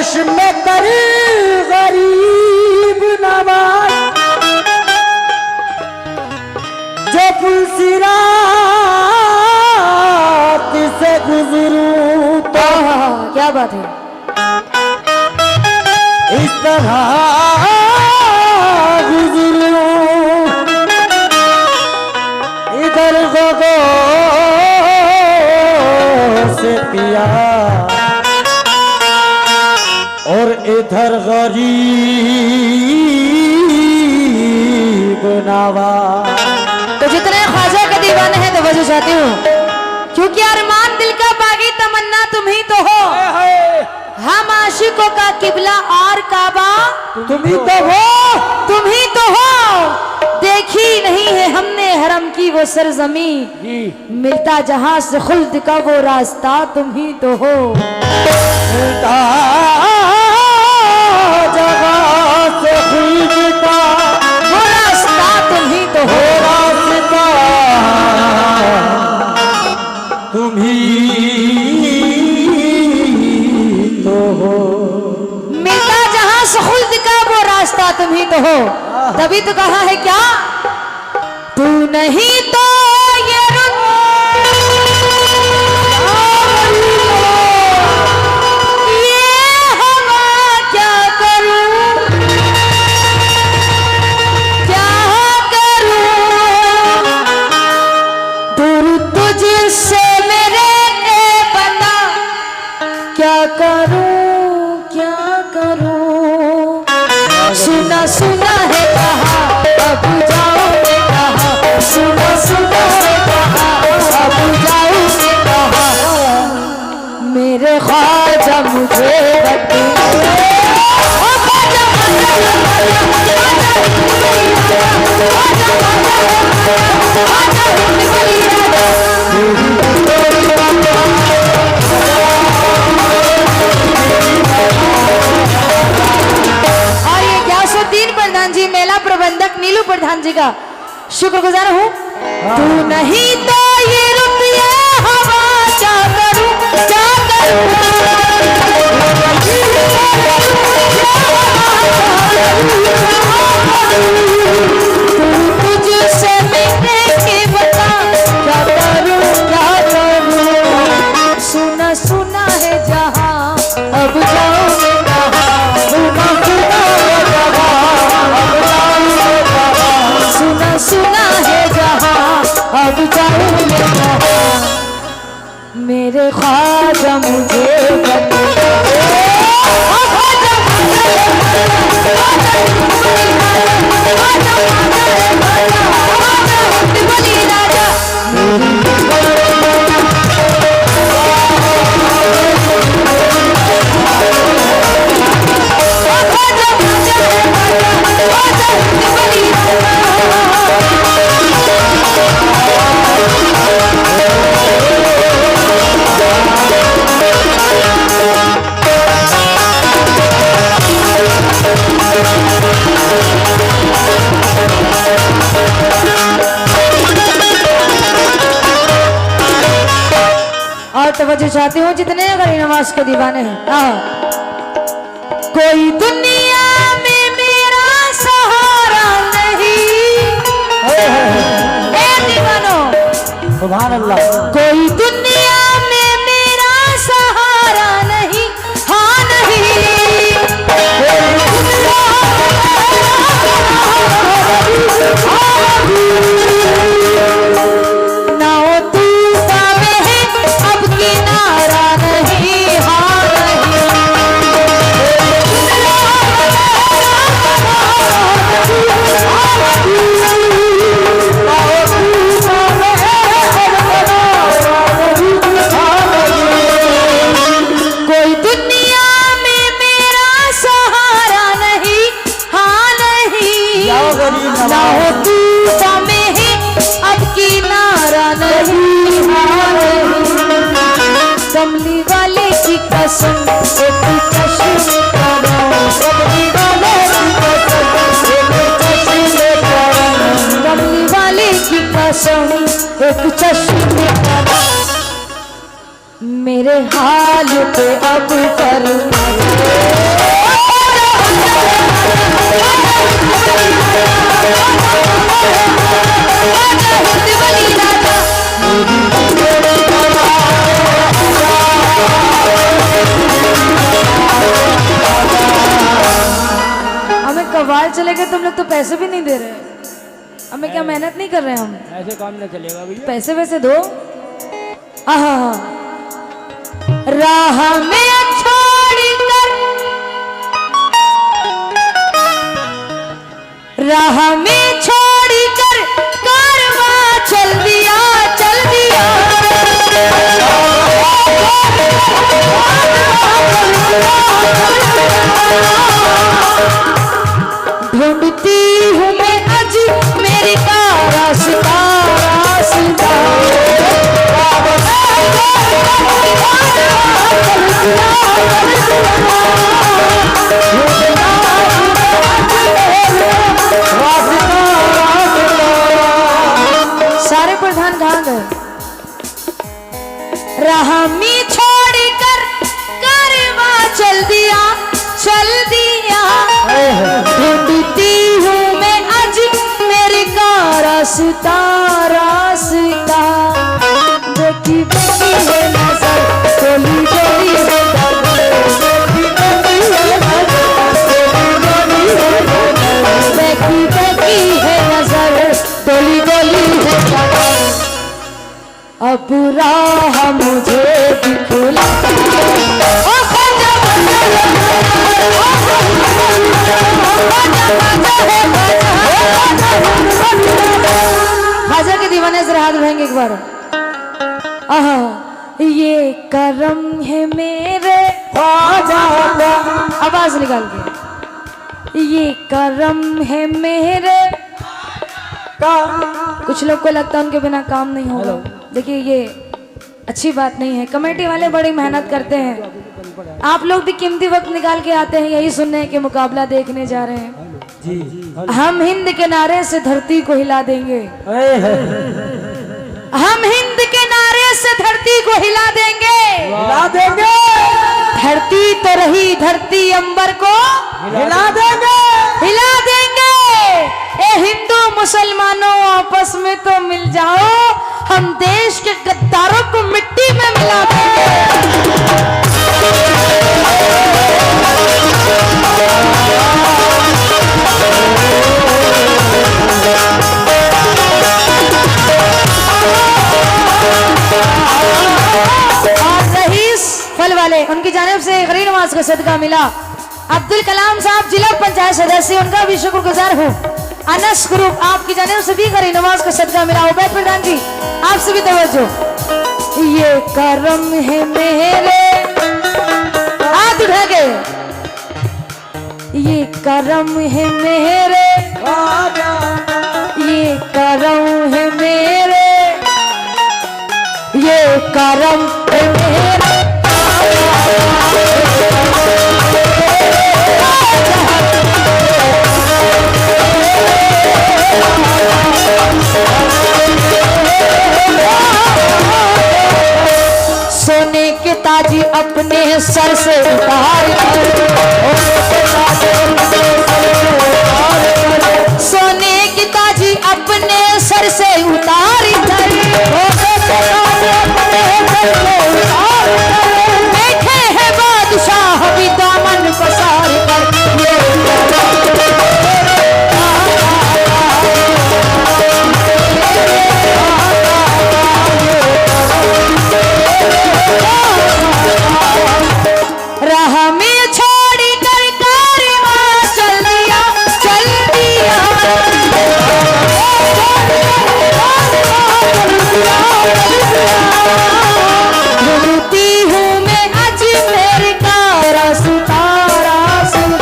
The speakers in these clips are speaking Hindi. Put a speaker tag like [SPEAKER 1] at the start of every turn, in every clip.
[SPEAKER 1] चश्मे तर गरीब नवाज जो पुलसिरात से गुजरूं तो
[SPEAKER 2] क्या बात है।
[SPEAKER 1] इस तरह गुजरूं इधर गो से पिया और इधर गरीब नवाज।
[SPEAKER 2] तो जितने ख्वाजा के दीवाने हैं तो वजह चाहती हूँ क्योंकि अरमान दिल का बागी तमन्ना तुम ही तो हो। हम आशिकों का किबला और काबा
[SPEAKER 1] तुम ही तो हो।
[SPEAKER 2] तुम ही तो हो। देखी नहीं है हमने हरम की वो सरजमी मिलता जहां से खुल्द का वो रास्ता तुम ही तो हो।
[SPEAKER 1] मिलता जहां से खुल्द का
[SPEAKER 2] वो रास्ता तुम ही तो हो।
[SPEAKER 1] रास्ता तुम ही तो हो।
[SPEAKER 2] मिलता जहां से खुल्द का वो रास्ता तुम ही तो हो। तभी तो कहा है क्या तू नहीं तो ये हवा क्या करूं क्या करूं दूर तुझसे मेरे बना क्या करूं क्या करूं। सुना सुना है कहा अब जाओगे कहा सुना सुना है कहा अब जाओगे कहा मेरे ख्वाजा मुझे प्रधान जी मेला प्रबंधक नीलू प्रधान जी का शुक्रगुजार हूँ। तू नहीं तो ये रुपया हवा क्या करूं क्या करूं। तुझसे मिलने के बता क्या करूं क्या करूं। सुना सुना है जहां अब जाओगे कहां सुना सुना है जहां अब जाऊंगे कहां मेरे ख्वाजा मुझे और तवज्जो चाहती हूँ जितने अगर नवाज के दीवाने हैं। कोई दुनिया में मेरा सहारा नहीं ए दीवानो
[SPEAKER 1] सुभान अल्लाह।
[SPEAKER 2] कोई दुनिया में मेरा सहारा नहीं हाँ नहीं ना हो तू पावे है अब किनारा नहीं हाँ नहीं कोई दुनिया में मेरा सहारा नहीं हाँ नहीं ना हो तू पावे है अब किनारा नहीं हाँ नहीं कमली वाले की कसम एक चश्मे करो कमली वाले की कसम एक चश्मे करो मेरे हाल पे अब कर कव्वाल चले गए, तुम लोग तो पैसे भी नहीं दे रहे। हमें क्या मेहनत नहीं कर रहे हम?
[SPEAKER 1] ऐसे काम न चलेगा भैया।
[SPEAKER 2] पैसे वैसे दो। आहा, राह में छोड़ कर, राह में छोड़ कर कारवा चल दिया, चल दिया। ढूंढती हूँ मैं आज मेरी का रास्ता, रास्ता। सारे प्रधान कहाँ गए? राह में छोड़ कर कारवा चल दिया, चल दिया। ढूंढती हूँ मैं आज मेरी का रास्ता, रास्ता। देखी देखी है नजर, गोली गोली है नजर, देखी देखी है नजर, गोली गोली है नजर। अब राह मुझे दिखला, बाजा के दीवाने से हाथ उठाएंगे एक बार। आहा, ये करम है मेरे ख्वाजा, आवाज निकाल के, ये करम है मेरे का। कुछ लोग को लगता है उनके बिना काम नहीं होगा। देखिए ये अच्छी बात नहीं है। कमेटी वाले बड़ी मेहनत करते हैं, आप लोग भी कीमती वक्त निकाल के आते हैं यही सुनने के मुकाबला देखने जा रहे हैं।
[SPEAKER 1] जी,
[SPEAKER 2] हम हिंद के नारे से धरती को हिला देंगे, हम हिंद के नारे से धरती को हिला देंगे,
[SPEAKER 1] हिला देंगे।
[SPEAKER 2] धरती तो रही, धरती अंबर को
[SPEAKER 1] हिला देंगे,
[SPEAKER 2] हिला देंगे। ए हिंदू मुसलमानों आपस में तो मिल जाओ, हम देश के गद्दारों को मिट्टी में मिला देंगे। फल वाले उनकी जानिब से गरीब नवाज का सदका मिला। अब्दुल कलाम साहब जिला पंचायत सदस्य, उनका भी शुक्रगुजार हूँ। अनस ग्रुप आपकी जानिब से भी गरीब नवाज का सदका मिला। उबैद प्रधान जी आपसे भी तवज्जो। ये करम है मेरे, हाथ उठा के, ये करम है मेरे, ये करम है मेरे, ये करम है मेरे। सोने के ताजी अपने सर से उतार कर, सोने की ताजी अपने सर से उतार कर, बैठे हैं बादशाह भी दामन पसार कर। राह में छोड़ कर कारवा चल दिया, चल दिया। ढूंढती हूँ मैं आज मेरे का रास्ता, रास्ता।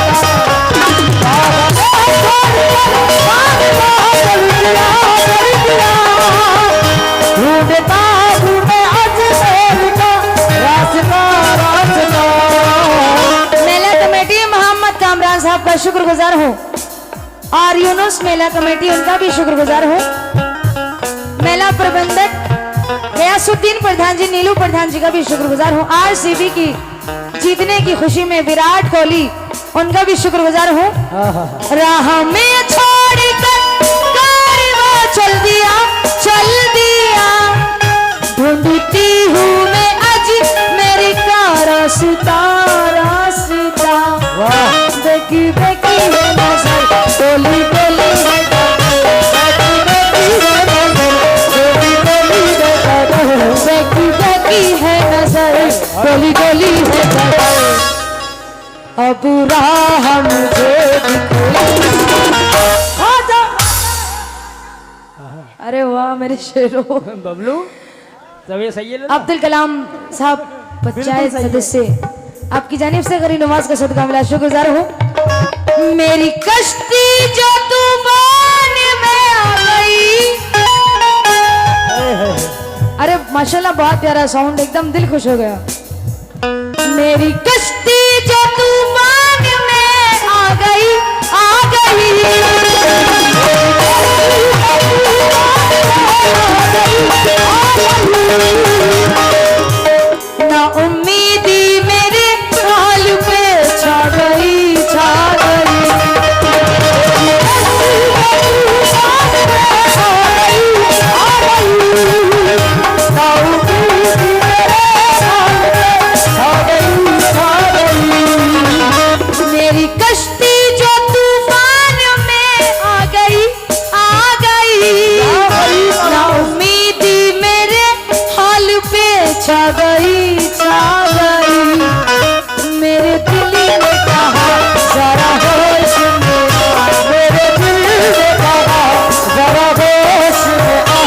[SPEAKER 2] ढूंढता हूँ मैं आज मेरे का रास्ता, रास्ता। मेला कमेटी मोहम्मद कामरान साहब का शुक्रगुजार हूँ, और यूनुस मेला कमेटी उनका भी शुक्रगुजार हूँ। मेला प्रबंधक गयासुद्दीन प्रधान जी, नीलू प्रधान जी का भी शुक्रगुजार हूँ। आरसीबी की जीतने की खुशी में विराट कोहली, उनका भी शुक्रगुजार हूँ। राह में छोड़ कर कारवा चल दिया, चल दिया। ढूंढती हूँ मैं आज मेरी का रास्ता, रास्ता। देखी देखी है नजर, अब राह मुझे दिखला। अरे वाह मेरे शेरों।
[SPEAKER 1] बबलू सब ये सही है ना?
[SPEAKER 2] अब्दुल कलाम साहब पंचायत सदस्य, आपकी जानिब से गरीब नवाज का सदका मिला, शुक्रगुजार हूँ। मेरी कश्ती जो तूफान में आ गई। अरे माशाल्लाह बहुत प्यारा साउंड, एकदम दिल खुश हो गया। मेरी कश्ती जो तूफान में आ गई, आ गई। ना उम्मीदी मेरे हाल पे छा गई, छा गई। ना उम्मीदी मेरे हाल पे छा गई, छा गई। मेरी कश्ती जो तूफान में आ गई, आ गई। ना उम्मीदी मेरे हाल पे छा गई, छा गई। मेरे दिल ने कहा जरा होश में आ, मेरे दिल ने कहा जरा होश में आ,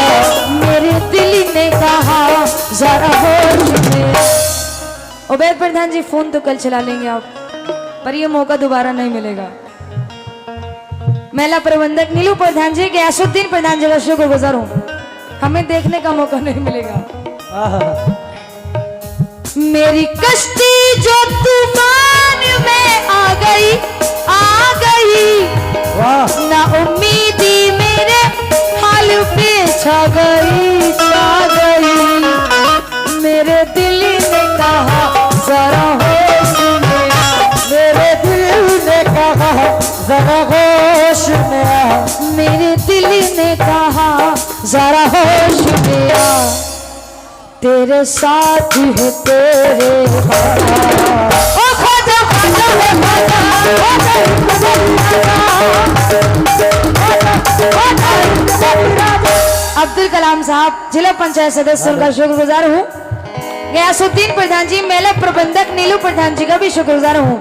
[SPEAKER 2] मेरे दिल ने कहा जरा होश में। उबैद प्रधान जी फोन तो कल चला लेंगे आप, पर ये मौका दोबारा नहीं मिलेगा। महिला प्रबंधक नीलू प्रधान जी, गयासुद्दीन प्रधान जी का शुक्रगुजार हूँ, हमें देखने का मौका नहीं मिलेगा। मेरी कश्ती जो तूफान में आ गई, आ गई। ना उम्मीदी मेरे हाल पे छा गई, छा गई। मेरे दिल ने कहा जरा होश में आ, मेरे दिल ने कहा जरा होश में आ, मेरे दिल ने कहा जरा होश में आ। तेरे साथ है तेरे ख्वाजा, ओ ख्वाजा ख्वाजा है ख्वाजा। अब्दुल कलाम साहब जिला पंचायत सदस्य का शुक्रगुजार हूँ। गयासुद्दीन प्रधान जी, मेला प्रबंधक नीलू प्रधान जी का भी शुक्रगुजार हूँ।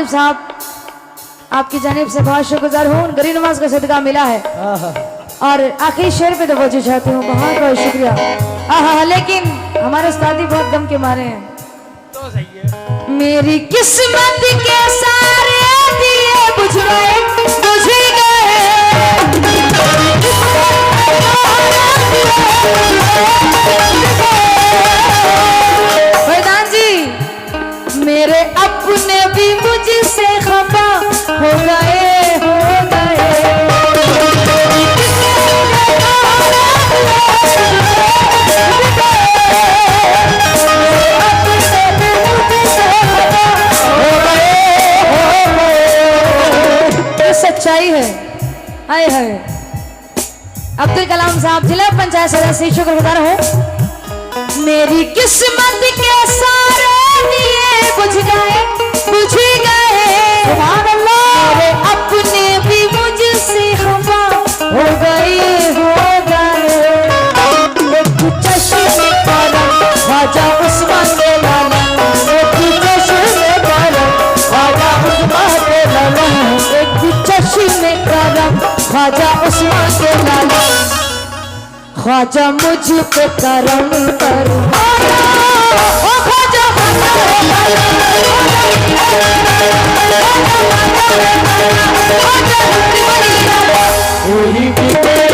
[SPEAKER 2] साहब आपकी जानिब से बहुत शुक्रगुजार हूँ, गरीब नवाज का सदका मिला है। और आखिरी शेर पे तो पहुंचे चाहती हूँ, बहुत बहुत शुक्रिया। लेकिन हमारे उस्ताद ही बहुत गम के मारे हैं।
[SPEAKER 1] तो सही है।
[SPEAKER 2] मेरी किस्मत के सारे दिए बुझ गए, बुझ गए। प्रधान जी मेरे अपने भी मुझसे खफा हो गए, हो गए। सच्चाई है। हाय हाय। अब्दुल कलाम साहब जिला पंचायत सदस्य शुक्रगुजार हूँ। मेरी किस्मत के सारे दिए बुझ गए, बुझ गए। सुभान अल्लाह। मेरे अपने भी मुझसे खफा हो ख्वाजा मुझ पे करम कर ओ ख्वाजा
[SPEAKER 3] ओही की